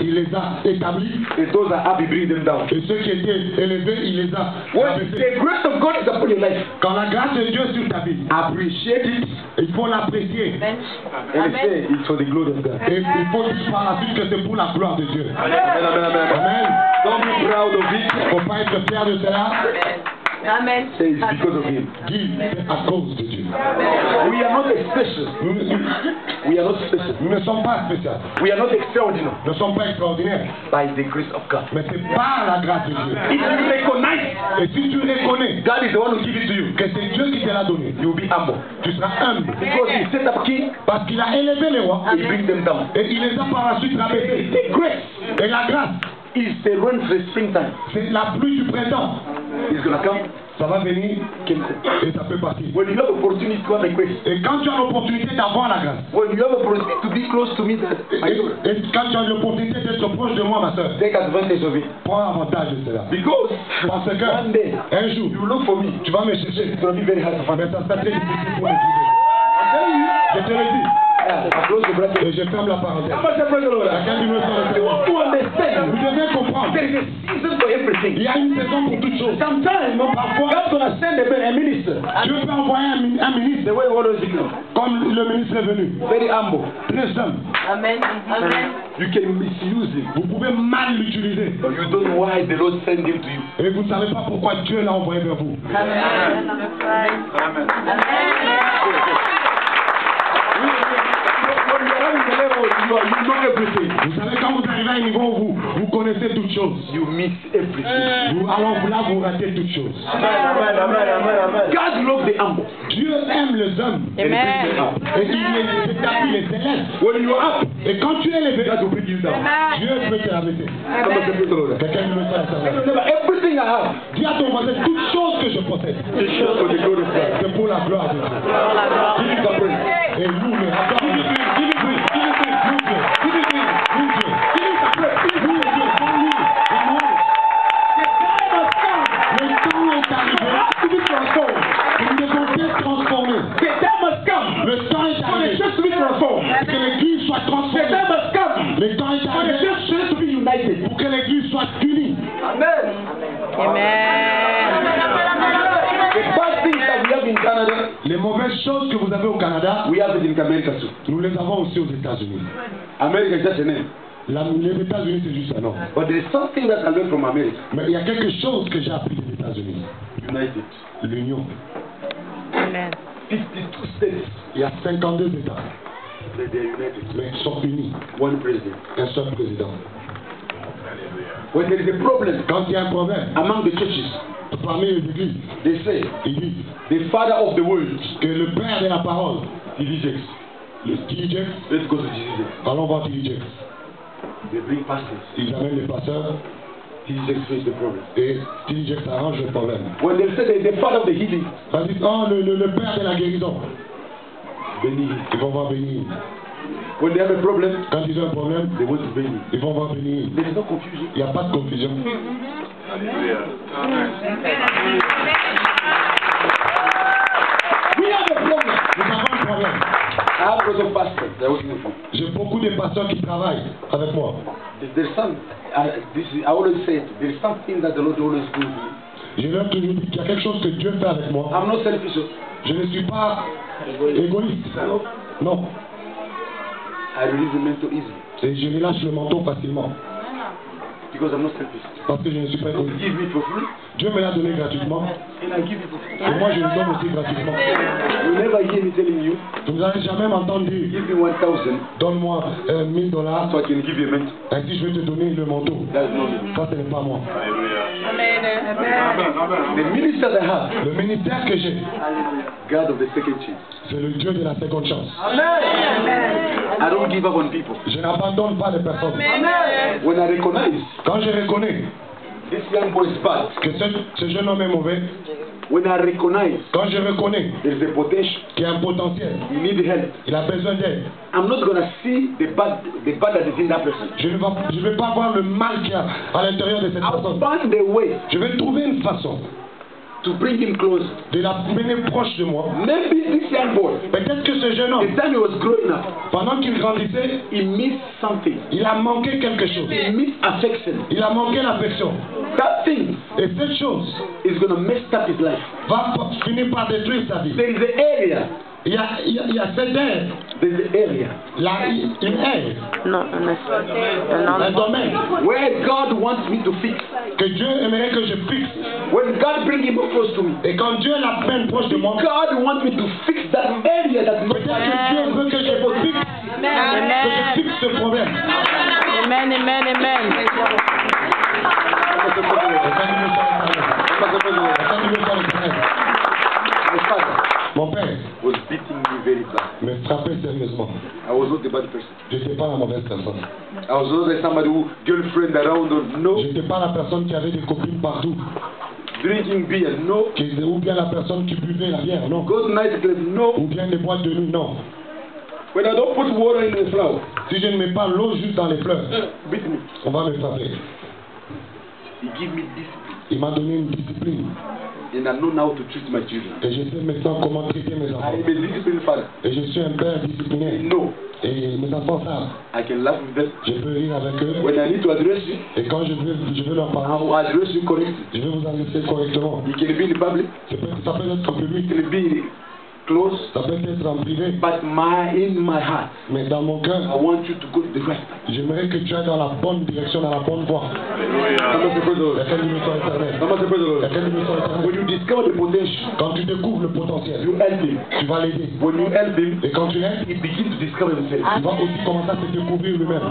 Il les a établis. And those that have, He brings them down. Et ceux qui étaient élevés, il les a When abaissés. the grace of God is upon your life, Quand la grâce de Dieu est sur ta vie, appreciate it. il faut l'apprécier. And say it's for the glory of God. Et il faut dire par la suite que c'est pour la gloire de Dieu. Amen, amen, amen. Amen. Don't be proud of it. Il ne faut pas être fier de cela. Amen. Say it's because of Him. Dis, c'est à cause de Dieu. We are not special. We are not special. Nous ne sommes pas spéciaux. We are not extraordinary. Nous ne sommes pas extraordinaires. By the grace of God. Mais c'est par la grâce de Dieu. If you recognize Et si tu reconnais God is the one who give it to you, que c'est Dieu qui te l'a donné, you will be humble. tu seras humble. Because He set up king, Parce qu'il a élevé les rois He brings them down. et il les a par la suite rabaissés. The grace Et la grâce, is the rain for the springtime. c'est la pluie du printemps. It's gonna come. Ça va venir et ça peut partir. When you have opportunity to have a grace, Et quand tu as l'opportunité d'avoir la grâce, when you have opportunity to be close to me, my daughter, et quand tu as l'opportunité d'être proche de moi, ma soeur, take advantage of it. prends avantage de cela. Because Parce que one day un jour, you look for me, tu vas me chercher. it's gonna be very hard to find. Mais ça sera très difficile pour me trouver. I'm telling you. Je te le dis. I close the bracket. Et je ferme la parenthèse. How much I praise the Lord? Chacun du notre You want to understand? Vous devez comprendre. There is a season for Il everything. y a une saison pour toutes choses. Sometimes, parfois, God's gonna send a minister. Dieu peut envoyer un ministre, The way always become comme le ministre est venu, very humble. très humble. Amen. Amen. You can misuse him, Vous pouvez mal l'utiliser. but you don't know why the Lord sent him to you. Et vous ne savez pas pourquoi Dieu l'a envoyé vers vous. Amen. Amen. Amen. When you are in the level, you know everything. Vous savez, quand vous arrivez à un niveau où vous connaissez toutes choses, You miss everything. alors là, vous ratez toutes choses. God loves the humble. Dieu aime les hommes. And he brings them up. Et il les établit, les élève. When you are up, Et quand tu es élevé, God will bring you down. Dieu peut te rabaisser. Somebody say, praise the Lord. Quelqu'un me fait ça. Remember, everything I have Dis à ton voisin, toutes choses que je possède, is just for the glory of God. c'est pour la gloire de Dieu. Give it a praise. Et nous, les rabbins, Give it praise. Give it praise. Give it praise. nous, Dieu, Give it praise. nous, Dieu, Give it a praise. Give it nous, Dieu, sans nous, et moi. The time has come. Le temps est arrivé To be transformed. pour nous devons être transformés. The time has come Le temps est for the arrivé church to be transformed. pour que l'Église soit The transformée. time has come Le temps est for the arrivé church to be united. pour que l'Église soit unie. Amen. The bad things that we have in Canada, Les mauvaises choses que vous avez au Canada, we have it in America too. nous les avons aussi aux États-Unis. America is just a name. Les États-Unis, c'est juste un nom. But there is something that I learned from America. Mais il y a quelque chose que j'ai appris des États-Unis. United. L'union. Amen. 52 states. Il y a 52 États, They are united. mais ils sont unis. One president. Un seul président. When there is a problem Quand il y a un problème, among the churches, parmi les églises, they say ils disent the father of the world, que le père de la parole, Jesus. le TJ, Let's go to Jesus. allons voir TJ. They bring pastors. Ils amènent les pasteurs Jesus face the problem. et TJ s'arrange le problème. When they say the father of the healing, Ils disent, oh, le père de la guérison. Benny. Ils vont voir bénir. When they have a problem, Quand ils ont un problème, they want to Benny. ils vont voir bénir. There is no confusion. Il n'y a pas de confusion. We have a problem. Nous avons un problème. I have lots of pastors. They're working with me. J'ai beaucoup de pasteurs qui travaillent avec moi. There's some. I always say it. There's something that the Lord always do with me. Je leur toujours dit qu'il y a quelque chose que Dieu fait avec moi. I'm not selfish. Je ne suis pas égoïste. Non. I release the mental easily Et je relâche le manteau facilement. because I'm not selfish. Parce que je ne suis pas You égoïste. give me for free, Dieu me l'a donné gratuitement. and I give you for free. Et moi, je le donne aussi gratuitement. You never hear me telling you, Vous n'allez jamais m'entendre dire, give me 1,000 donne-moi $1000, so I can give you a mental. ainsi je vais te donner le manteau. That's not me. Ça, ce n'est pas moi. The minister that I have, Le ministère que j'ai, God of the second chance. c'est le Dieu de la seconde chance. I don't give up on people. Je n'abandonne pas les personnes. When I recognize Quand je reconnais this young boy is bad, que ce jeune homme est mauvais, when I recognize quand je reconnais there is a potential, qu'il y a un potentiel, you need help, il a besoin d'aide, I'm not gonna see the bad that is in that person. je ne vais pas voir le mal qu'il y a à l'intérieur de cette I'll personne. find a way Je vais trouver une façon to bring him close. de l'amener proche de moi. Maybe this young boy, Peut-être que ce jeune homme, the time he was growing up, pendant qu'il grandissait, he missed something. il a manqué quelque chose. He missed affection. Il a manqué l'affection. That thing Et cette chose is going to mess up his life. va finir par détruire sa vie. There is an area. Il y a cette aire, There's an area une aire, Non, un domaine where God wants me to fix. que Dieu aimerait que je fixe. When God brings him close to me, Et quand Dieu l'amène proche de moi, God wants me to fix that area that's not peut-être que Dieu veut que je fixe, que je fixe ce problème. Amen, amen, amen. Est-ce que nous sommes éternels? My father Mon père was beating me very bad. me frappait sérieusement. I was not a bad person. Je n'étais pas la mauvaise personne. I was not like somebody who girlfriend around or no, Je n'étais pas la personne qui avait des copines partout. drinking beer, no, Ou bien la personne qui buvait la bière, non. go to nightclub, no. Ou bien les boîtes de nuit, non. When I don't put water in the flower, Si je ne mets pas l'eau juste dans les fleurs, beat me. on va me frapper. He give me discipline, Il m'a donné une discipline. and I know now to treat my children. Et je sais maintenant comment traiter mes I enfants. am a disciplined father. Et je suis un père disciplinaire. No, Et mes enfants savent. I can laugh with them. Je peux rire avec eux. When I need to address you, Et quand je veux leur I parler, will address you correctly. je vais vous adresser correctement. You can be in public, Ça peut être en public, you can be close, ça peut être en privé. but in my heart, Mais dans mon cœur, I want you to go to the right path. j'aimerais que tu ailles dans la bonne direction, dans la bonne voie. Somebody say, praise the Lord. Laquelle nous sommes éternels. Somebody say, praise the Lord. Laquelle nous sommes When éternels. you discover the potential, Quand tu découvres le potentiel, you help him. tu vas l'aider. When you help him, Et quand tu l'aides, he begins to discover himself. il va aussi commencer à se découvrir lui-même.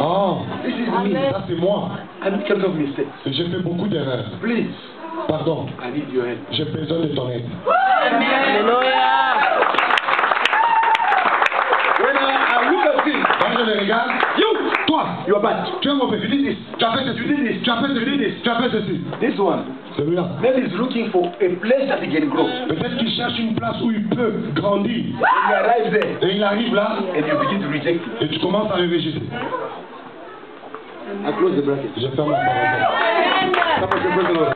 Oh, This is me. ça c'est moi. I make a lot of mistakes. Et j'ai fait beaucoup d'erreurs. Please, Pardon, I need your help. j'ai besoin de ton aide. Alléluia. When I look at him, Quand je le regarde, toi, you are bad. tu es mauvais. You did this. Tu as fait ceci. You did this. Tu as fait You did ceci. this. Tu as fait ceci. This one, Celui-là. maybe he's looking for a place that he can grow. Peut-être qu'il cherche une place où il peut grandir. When you arrive there, Et il arrive là, and you begin to reject him. et tu commences à le rejeter. I close the bracket. Je ferme la parenthèse. Somebody say, praise the Lord.